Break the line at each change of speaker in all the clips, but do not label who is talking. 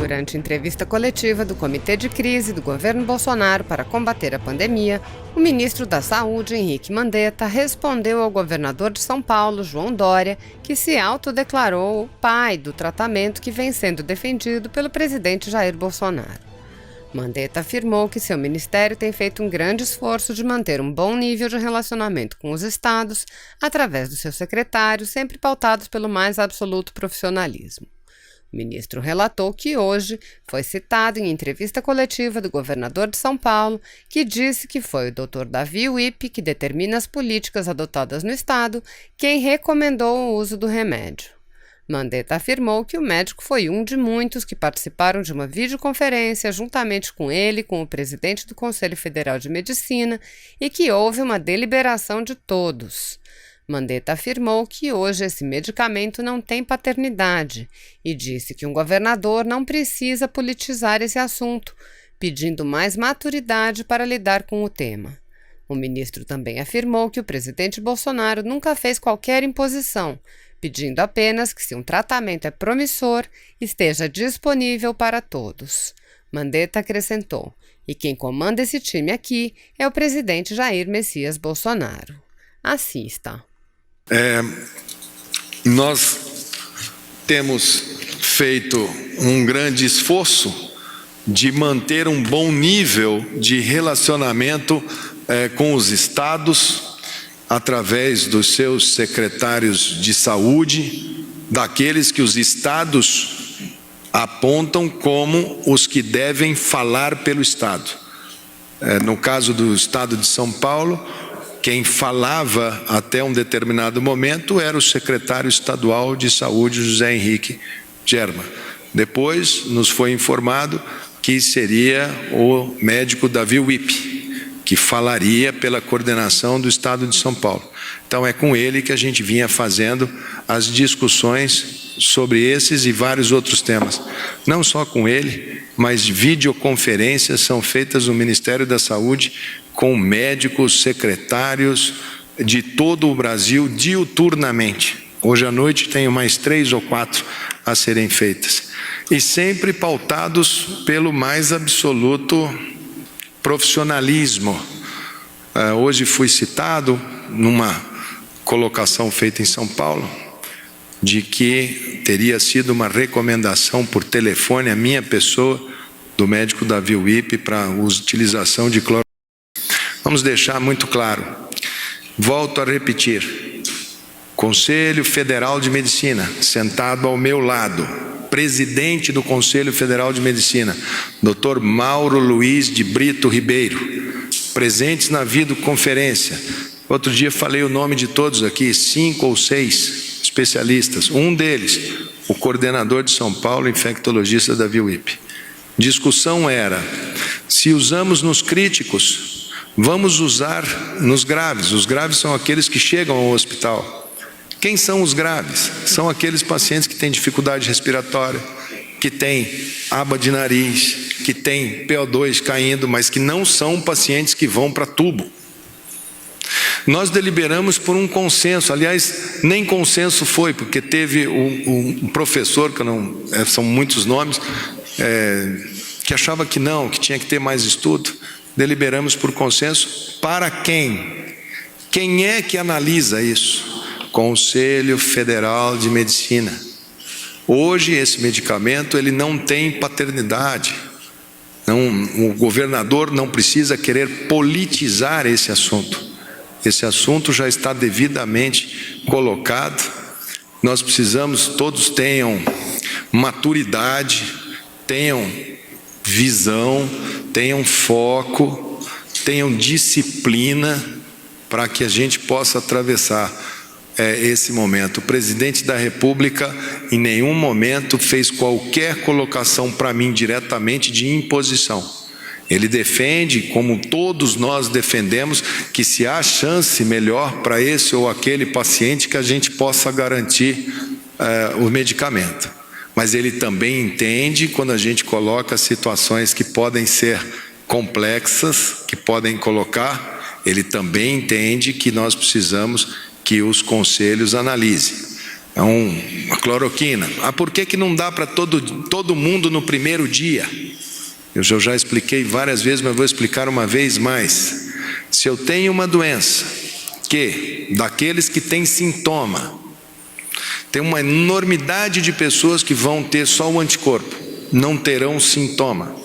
Durante entrevista coletiva do Comitê de Crise do governo Bolsonaro para combater a pandemia, o ministro da Saúde, Henrique Mandetta, respondeu ao governador de São Paulo, João Dória, que se autodeclarou o pai do tratamento que vem sendo defendido pelo presidente Jair Bolsonaro. Mandetta afirmou que seu ministério tem feito um grande esforço de manter um bom nível de relacionamento com os estados, através dos seus secretários, sempre pautados pelo mais absoluto profissionalismo. O ministro relatou que hoje foi citado em entrevista coletiva do governador de São Paulo, que disse que foi o Dr. Davi Wip, que determina as políticas adotadas no estado, quem recomendou o uso do remédio. Mandetta afirmou que o médico foi um de muitos que participaram de uma videoconferência juntamente com ele e com o presidente do Conselho Federal de Medicina e que houve uma deliberação de todos. Mandetta afirmou que hoje esse medicamento não tem paternidade e disse que um governador não precisa politizar esse assunto, pedindo mais maturidade para lidar com o tema. O ministro também afirmou que o presidente Bolsonaro nunca fez qualquer imposição, pedindo apenas que, se um tratamento é promissor, esteja disponível para todos. Mandetta acrescentou: e quem comanda esse time aqui é o presidente Jair Messias Bolsonaro. Assista.
Nós temos feito um grande esforço de manter um bom nível de relacionamento com os estados, através dos seus secretários de saúde, daqueles que os estados apontam como os que devem falar pelo estado. No caso do estado de São Paulo, quem falava até um determinado momento era o secretário estadual de saúde, José Henrique Germa. Depois nos foi informado que seria o médico Davi Wip, que falaria pela coordenação do estado de São Paulo. Então é com ele que a gente vinha fazendo as discussões sobre esses e vários outros temas. Não só com ele, mas videoconferências são feitas no Ministério da Saúde com médicos, secretários de todo o Brasil diuturnamente. Hoje à noite tenho mais 3 ou 4 a serem feitas. E sempre pautados pelo mais absoluto profissionalismo. Hoje fui citado numa colocação feita em São Paulo, de que teria sido uma recomendação por telefone à minha pessoa, do médico Davi Wip, para a utilização de cloro. Vamos deixar muito claro, volto a repetir, Conselho Federal de Medicina, sentado ao meu lado, presidente do Conselho Federal de Medicina, Dr. Mauro Luiz de Brito Ribeiro, presentes na videoconferência. Outro dia falei o nome de todos aqui, 5 ou 6 especialistas, um deles, o coordenador de São Paulo, infectologista Davi Wip. Discussão era, se usamos nos críticos, vamos usar nos graves. Os graves são aqueles que chegam ao hospital. Quem são os graves? São aqueles pacientes que têm dificuldade respiratória, que têm aba de nariz, que têm PO2 caindo, mas que não são pacientes que vão para tubo. Nós deliberamos por um consenso, aliás, nem consenso foi, porque teve um professor, que não são muitos nomes, que achava que não, que tinha que ter mais estudo. Deliberamos por consenso. Para quem? Quem é que analisa isso? Conselho Federal de Medicina. Hoje esse medicamento ele não tem paternidade. O governador não precisa querer politizar esse assunto. Esse assunto já está devidamente colocado. Nós precisamos, todos tenham maturidade, tenham visão, tenham foco, tenham disciplina para que a gente possa atravessar esse momento. O presidente da República em nenhum momento fez qualquer colocação para mim diretamente de imposição. Ele defende, como todos nós defendemos, que se há chance melhor para esse ou aquele paciente, que a gente possa garantir o medicamento. Mas ele também entende quando a gente coloca situações que podem ser complexas, que podem ele também entende que nós precisamos que os conselhos analisem. É uma cloroquina. Por que não dá para todo mundo no primeiro dia? Eu já expliquei várias vezes, mas vou explicar uma vez mais. Se eu tenho uma doença que, daqueles que têm sintoma, tem uma enormidade de pessoas que vão ter só o anticorpo, não terão sintoma.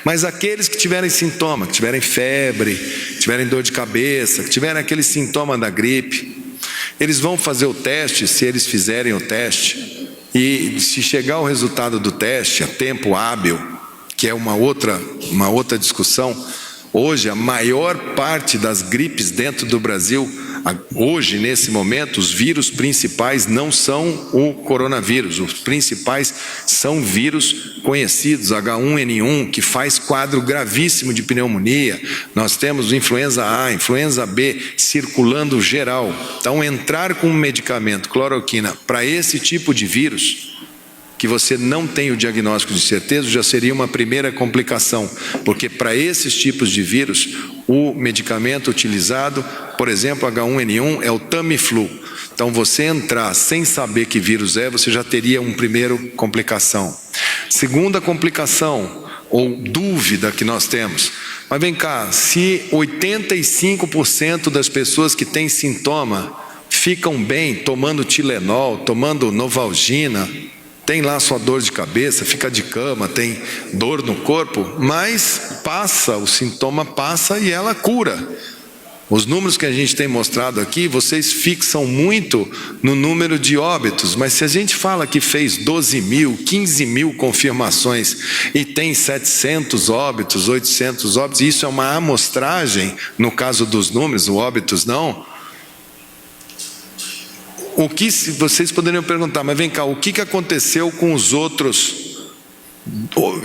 Mas aqueles que tiverem sintoma, que tiverem febre, que tiverem dor de cabeça, que tiverem aquele sintoma da gripe, eles vão fazer o teste, se eles fizerem o teste, e se chegar o resultado do teste a tempo hábil, que é uma outra discussão. Hoje, a maior parte das gripes dentro do Brasil, hoje, nesse momento, os vírus principais não são o coronavírus. Os principais são vírus conhecidos, H1N1, que faz quadro gravíssimo de pneumonia. Nós temos influenza A, influenza B, circulando geral. Então, entrar com um medicamento, cloroquina, para esse tipo de vírus, que você não tem o diagnóstico de certeza, já seria uma primeira complicação, porque para esses tipos de vírus, o medicamento utilizado, por exemplo, H1N1, é o Tamiflu. Então, você entrar sem saber que vírus é, você já teria uma primeira complicação. Segunda complicação, ou dúvida que nós temos, mas vem cá, se 85% das pessoas que têm sintoma ficam bem tomando Tilenol, tomando Novalgina, tem lá sua dor de cabeça, fica de cama, tem dor no corpo, mas passa, o sintoma passa e ela cura. Os números que a gente tem mostrado aqui, vocês fixam muito no número de óbitos, mas se a gente fala que fez 12 mil, 15 mil confirmações e tem 700 óbitos, 800 óbitos, isso é uma amostragem, no caso dos números, o óbitos não. O que vocês poderiam perguntar, mas vem cá, o que aconteceu com os outros?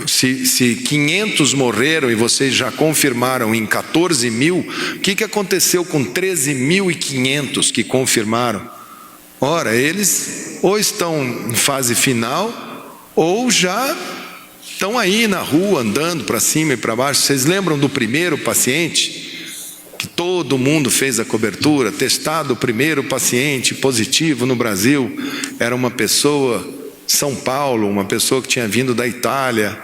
Se 500 morreram e vocês já confirmaram em 14 mil, o que aconteceu com 13.500 que confirmaram? Ora, eles ou estão em fase final ou já estão aí na rua andando para cima e para baixo. Vocês lembram do primeiro paciente? Que todo mundo fez a cobertura, testado o primeiro paciente positivo no Brasil, era uma pessoa, São Paulo, uma pessoa que tinha vindo da Itália,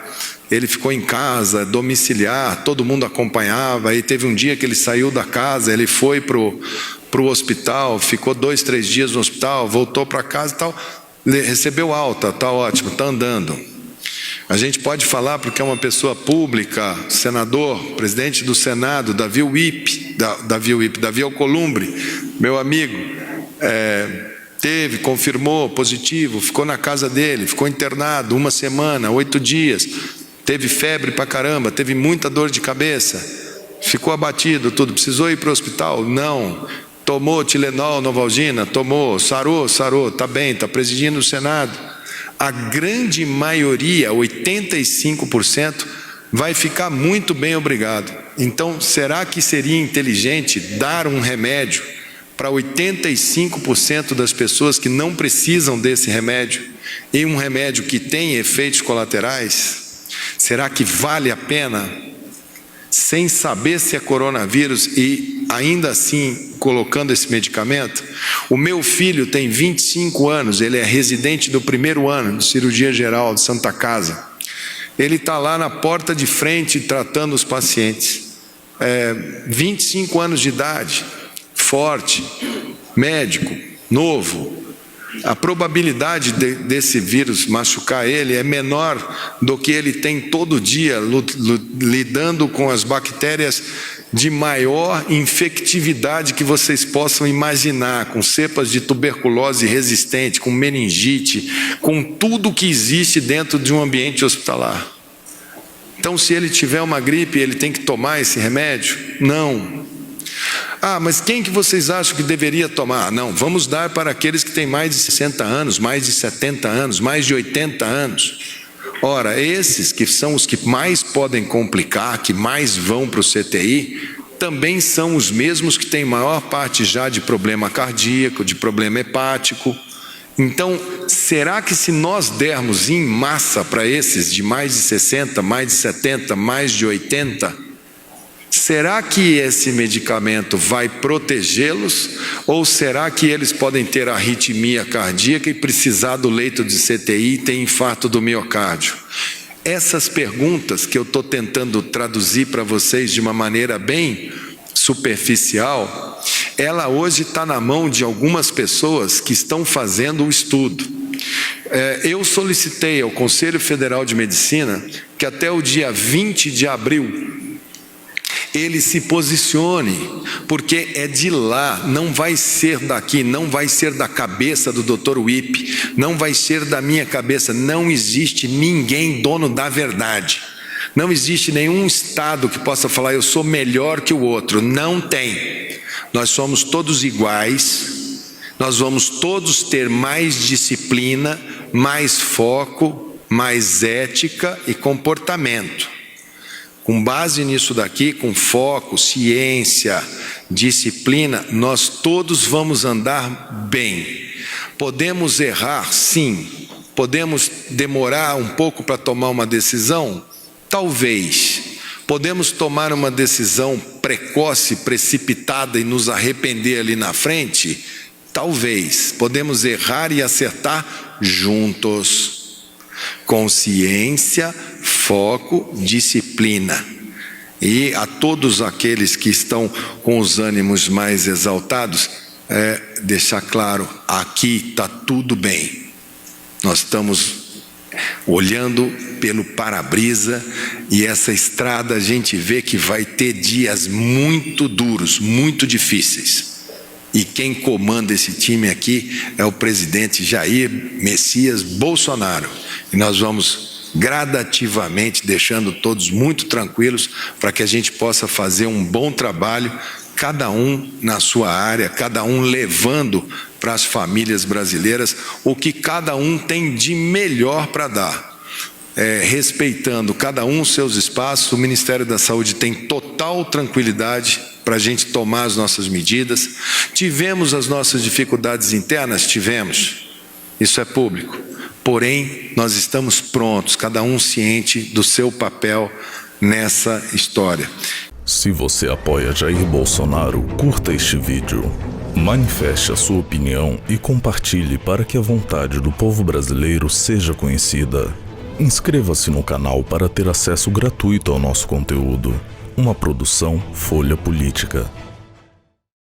ele ficou em casa, domiciliar, todo mundo acompanhava, aí teve um dia que ele saiu da casa, ele foi para o hospital, ficou 2, 3 dias no hospital, voltou para casa e tal, recebeu alta, está ótimo, está andando. A gente pode falar porque é uma pessoa pública, senador, presidente do Senado, Davi Alcolumbre, meu amigo, confirmou positivo, ficou na casa dele, ficou internado 1 semana, 8 dias, teve febre pra caramba, teve muita dor de cabeça, ficou abatido, tudo, precisou ir para o hospital? Não. Tomou Tilenol, Novalgina? Tomou. Sarou, está bem, está presidindo o Senado. A grande maioria, 85%, vai ficar muito bem, obrigado. Então, será que seria inteligente dar um remédio para 85% das pessoas que não precisam desse remédio, e um remédio que tem efeitos colaterais? Será que vale a pena, sem saber se é coronavírus e ainda assim colocando esse medicamento? O meu filho tem 25 anos, ele é residente do 1º ano de cirurgia geral de Santa Casa. Ele está lá na porta de frente tratando os pacientes. 25 anos de idade, forte, médico, novo. A probabilidade desse vírus machucar ele é menor do que ele tem todo dia lidando com as bactérias de maior infectividade que vocês possam imaginar, com cepas de tuberculose resistente, com meningite, com tudo que existe dentro de um ambiente hospitalar. Então, se ele tiver uma gripe, ele tem que tomar esse remédio? Não. Mas quem que vocês acham que deveria tomar? Não, vamos dar para aqueles que têm mais de 60 anos, mais de 70 anos, mais de 80 anos. Ora, esses que são os que mais podem complicar, que mais vão para o CTI, também são os mesmos que têm maior parte já de problema cardíaco, de problema hepático. Então, será que se nós dermos em massa para esses de mais de 60, mais de 70, mais de 80, será que esse medicamento vai protegê-los ou será que eles podem ter arritmia cardíaca e precisar do leito de CTI e ter infarto do miocárdio? Essas perguntas que eu estou tentando traduzir para vocês de uma maneira bem superficial, ela hoje está na mão de algumas pessoas que estão fazendo o estudo. Eu solicitei ao Conselho Federal de Medicina que até o dia 20 de abril ele se posicione, porque é de lá, não vai ser daqui, não vai ser da cabeça do Dr. Wippe, não vai ser da minha cabeça. Não existe ninguém dono da verdade. Não existe nenhum Estado que possa falar eu sou melhor que o outro. Não tem. Nós somos todos iguais, nós vamos todos ter mais disciplina, mais foco, mais ética e comportamento. Com base nisso daqui, com foco, ciência, disciplina, nós todos vamos andar bem. Podemos errar, sim. Podemos demorar um pouco para tomar uma decisão? Talvez. Podemos tomar uma decisão precoce, precipitada e nos arrepender ali na frente? Talvez. Podemos errar e acertar juntos. Consciência, foco, disciplina. E a todos aqueles que estão com os ânimos mais exaltados, deixar claro, aqui está tudo bem. Nós estamos olhando pelo para-brisa e essa estrada a gente vê que vai ter dias muito duros, muito difíceis. E quem comanda esse time aqui é o presidente Jair Messias Bolsonaro. E nós vamos gradativamente deixando todos muito tranquilos para que a gente possa fazer um bom trabalho, cada um na sua área, cada um levando para as famílias brasileiras o que cada um tem de melhor para dar. Respeitando cada um os seus espaços, o Ministério da Saúde tem total tranquilidade para a gente tomar as nossas medidas. Tivemos as nossas dificuldades internas? Tivemos. Isso é público. Porém, nós estamos prontos, cada um ciente do seu papel nessa história.
Se você apoia Jair Bolsonaro, curta este vídeo. Manifeste a sua opinião e compartilhe para que a vontade do povo brasileiro seja conhecida. Inscreva-se no canal para ter acesso gratuito ao nosso conteúdo. Uma produção Folha Política.